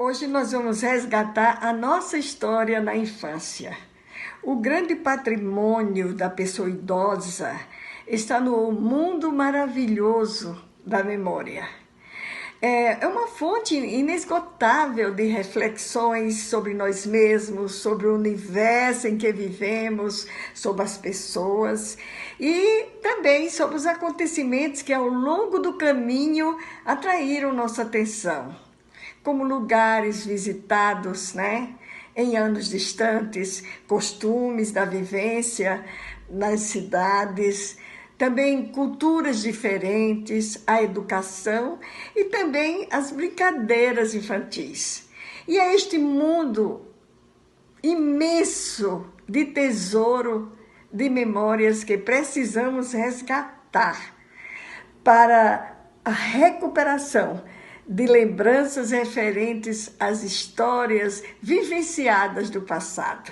Hoje nós vamos resgatar a nossa história na infância. O grande patrimônio da pessoa idosa está no mundo maravilhoso da memória. É uma fonte inesgotável de reflexões sobre nós mesmos, sobre o universo em que vivemos, sobre as pessoas e também sobre os acontecimentos que ao longo do caminho atraíram nossa atenção, como lugares visitados, em anos distantes, costumes da vivência nas cidades, também culturas diferentes, a educação e também as brincadeiras infantis. E é este mundo imenso de tesouro de memórias que precisamos resgatar para a recuperação de lembranças referentes às histórias vivenciadas do passado.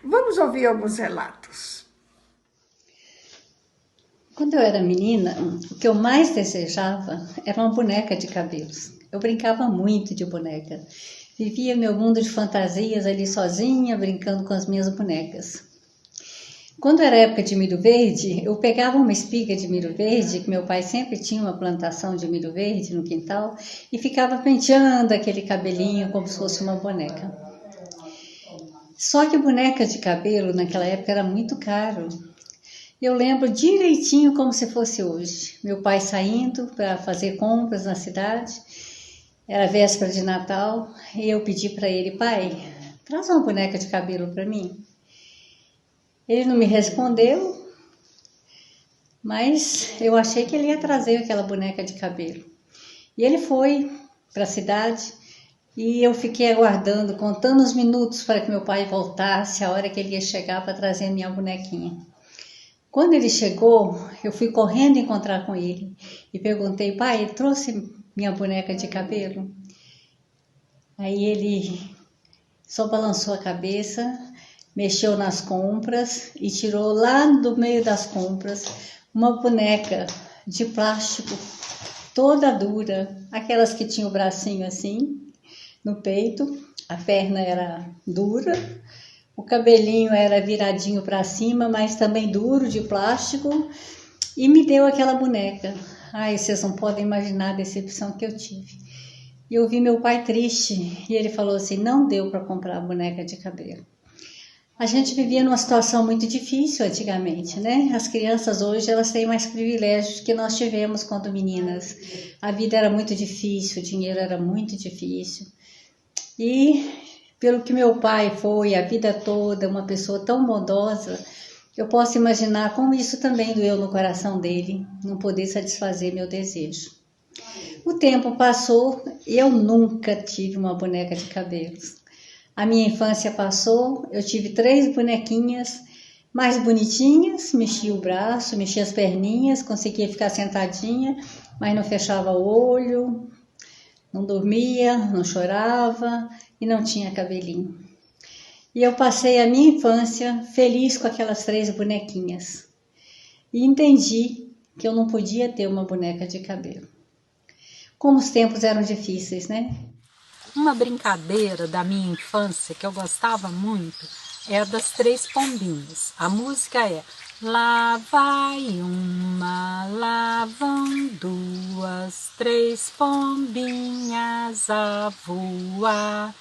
Vamos ouvir alguns relatos. Quando eu era menina, o que eu mais desejava era uma boneca de cabelos. Eu brincava muito de boneca. Vivia meu mundo de fantasias ali sozinha, brincando com as minhas bonecas. Quando era época de milho verde, eu pegava uma espiga de milho verde, que meu pai sempre tinha uma plantação de milho verde no quintal, e ficava penteando aquele cabelinho como se fosse uma boneca. Só que boneca de cabelo naquela época era muito caro. Eu lembro direitinho como se fosse hoje. Meu pai saindo para fazer compras na cidade, era véspera de Natal, e eu pedi para ele: pai, traz uma boneca de cabelo para mim. Ele não me respondeu, mas eu achei que ele ia trazer aquela boneca de cabelo. E ele foi para a cidade e eu fiquei aguardando, contando os minutos para que meu pai voltasse, a hora que ele ia chegar para trazer a minha bonequinha. Quando ele chegou, eu fui correndo encontrar com ele e perguntei: pai, ele trouxe minha boneca de cabelo? Aí ele só balançou a cabeça, mexeu nas compras e tirou lá do meio das compras uma boneca de plástico toda dura, aquelas que tinham o bracinho assim no peito, a perna era dura, o cabelinho era viradinho para cima, mas também duro, de plástico, e me deu aquela boneca. Ai, vocês não podem imaginar a decepção que eu tive. E eu vi meu pai triste e ele falou assim: não deu para comprar a boneca de cabelo. A gente vivia numa situação muito difícil antigamente, As crianças hoje, elas têm mais privilégios que nós tivemos quando meninas. A vida era muito difícil, o dinheiro era muito difícil. E pelo que meu pai foi a vida toda, uma pessoa tão bondosa, eu posso imaginar como isso também doeu no coração dele, não poder satisfazer meu desejo. O tempo passou e eu nunca tive uma boneca de cabelos. A minha infância passou, eu tive 3 bonequinhas mais bonitinhas, mexia o braço, mexia as perninhas, conseguia ficar sentadinha, mas não fechava o olho, não dormia, não chorava e não tinha cabelinho. E eu passei a minha infância feliz com aquelas 3 bonequinhas. E entendi que eu não podia ter uma boneca de cabelo. Como os tempos eram difíceis, Uma brincadeira da minha infância que eu gostava muito é a das 3 pombinhas. A música é: lá vai uma, lá vão 2, 3 pombinhas a voar.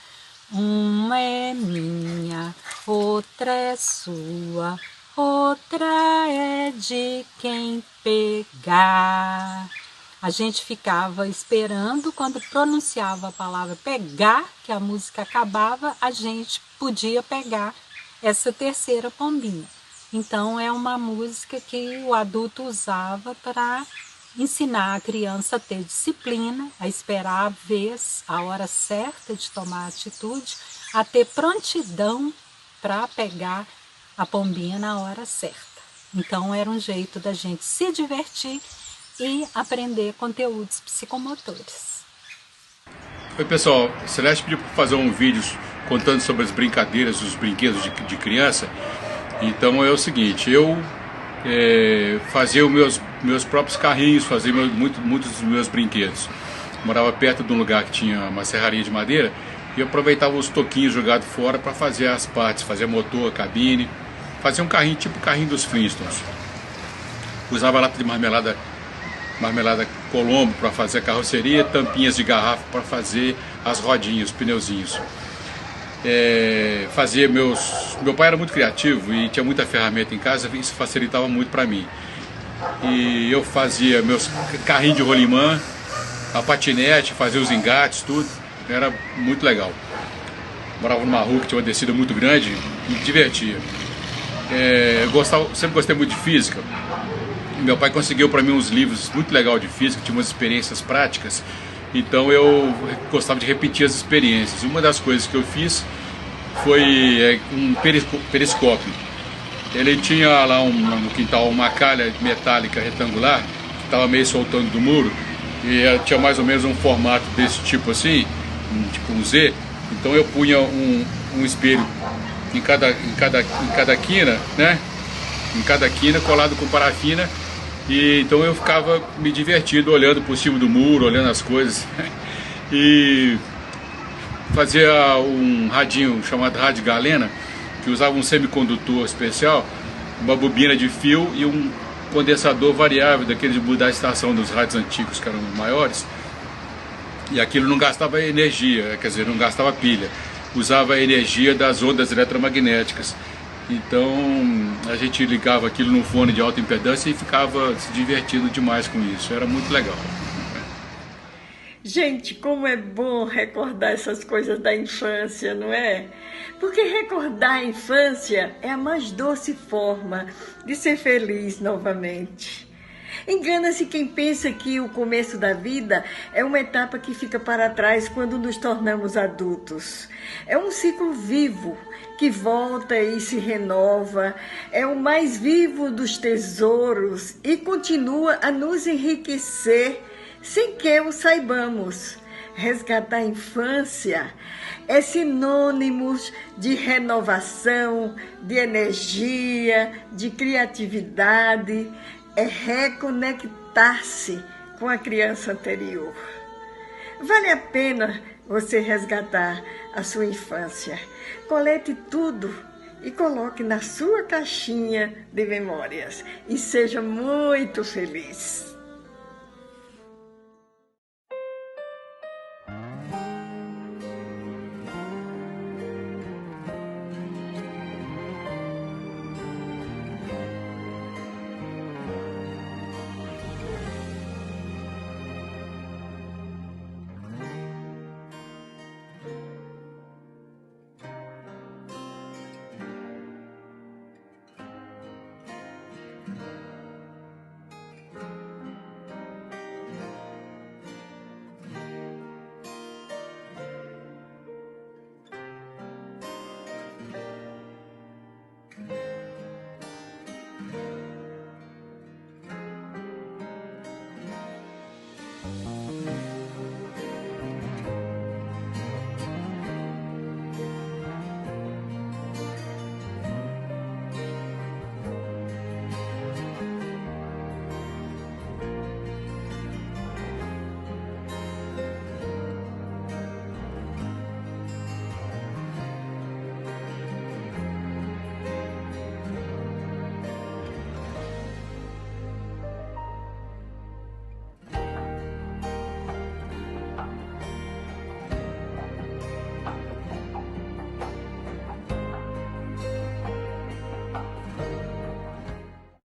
Uma é minha, outra é sua, outra é de quem pegar. A gente ficava esperando, quando pronunciava a palavra pegar, que a música acabava, a gente podia pegar essa 3ª pombinha. Então é uma música que o adulto usava para ensinar a criança a ter disciplina, a esperar a vez, a hora certa de tomar atitude, a ter prontidão para pegar a pombinha na hora certa. Então era um jeito da gente se divertir e aprender conteúdos psicomotores. Oi pessoal, Celeste pediu para fazer um vídeo contando sobre as brincadeiras, os brinquedos de criança. Então é o seguinte, eu fazia os meus próprios carrinhos, muitos dos meus brinquedos. Morava perto de um lugar que tinha uma serraria de madeira e eu aproveitava os toquinhos jogados fora para fazer as partes, fazer motor, cabine, fazer um carrinho tipo o carrinho dos Flintstones. Usava lata de marmelada Colombo para fazer a carroceria, tampinhas de garrafa para fazer as rodinhas, os pneuzinhos. Meu pai era muito criativo e tinha muita ferramenta em casa, isso facilitava muito para mim. E eu fazia meus carrinhos de rolimã, a patinete, fazia os engates, tudo, era muito legal. Morava numa rua que tinha uma descida muito grande, me divertia. Sempre gostei muito de física. Meu pai conseguiu para mim uns livros muito legais de física, tinha umas experiências práticas, então eu gostava de repetir as experiências. Uma das coisas que eu fiz foi um periscópio. Ele tinha lá no quintal uma calha metálica retangular, que estava meio soltando do muro, e tinha mais ou menos um formato desse tipo assim, tipo um Z. Então eu punha um espelho em cada quina, né? Em cada quina, colado com parafina. E então eu ficava me divertindo, olhando por cima do muro, olhando as coisas. E fazia um radinho chamado rádio galena, que usava um semicondutor especial, uma bobina de fio e um condensador variável, daquele de mudar a estação dos rádios antigos, que eram maiores. E aquilo não gastava energia, quer dizer, não gastava pilha. Usava a energia das ondas eletromagnéticas. Então a gente ligava aquilo no fone de alta impedância e ficava se divertindo demais com isso. Era muito legal. Gente, como é bom recordar essas coisas da infância, não é? Porque recordar a infância é a mais doce forma de ser feliz novamente. Engana-se quem pensa que o começo da vida é uma etapa que fica para trás quando nos tornamos adultos. É um ciclo vivo que volta e se renova, é o mais vivo dos tesouros e continua a nos enriquecer sem que o saibamos. Resgatar a infância é sinônimo de renovação, de energia, de criatividade, é reconectar-se com a criança anterior. Vale a pena você resgatar a sua infância. Colete tudo e coloque na sua caixinha de memórias. E seja muito feliz.